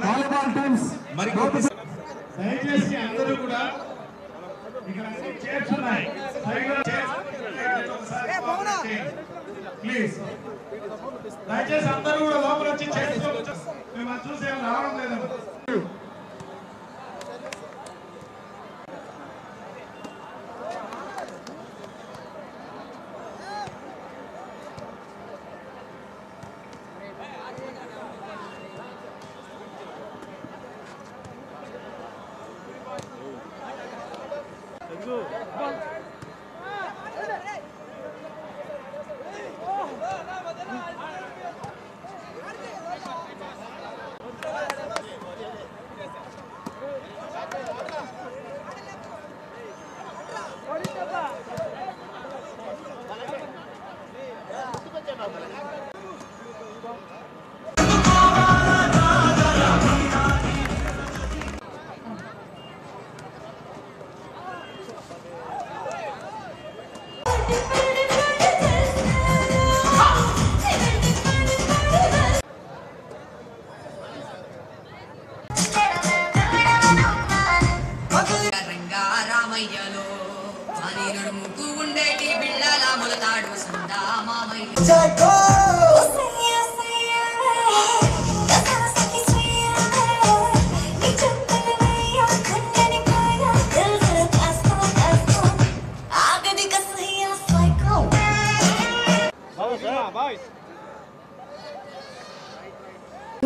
Volleyball teams దయచేసి అందరూ కూడా ఇక్కడ చైర్స్ ఉన్నాయి ప్లీజ్ దయచేసి అందరూ కూడా లోపల వచ్చి చైర్స్ మేము చూసే రావడం లేదండి.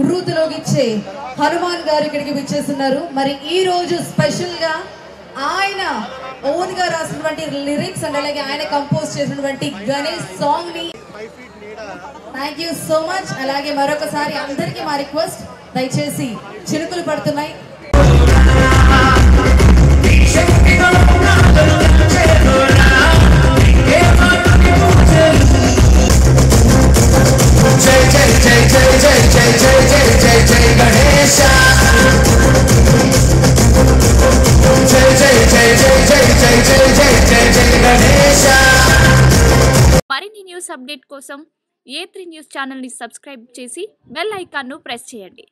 ఉర్రూతులోగిచ్చే హనుమాన్ గారు ఇక్కడికి విచ్చేస్తున్నారు. మరి ఈ రోజు స్పెషల్ గా ఆయన ఓన్ గా రాసినటువంటి లిరిక్స్ అండ్ అలాగే ఆయన కంపోజ్ చేసినటువంటి గణేష్ సాంగ్ ని థ్యాంక్ యూ సో మచ్. అలాగే మరొకసారి అందరికీ మా రిక్వెస్ట్, దయచేసి చినుకులు పడుతున్నాయి. మరిన్ని న్యూస్ అప్డేట్ కోసం A3 న్యూస్ ఛానల్ ని సబ్స్క్రైబ్ చేసి బెల్ ఐకాన్ ను ప్రెస్ చేయండి.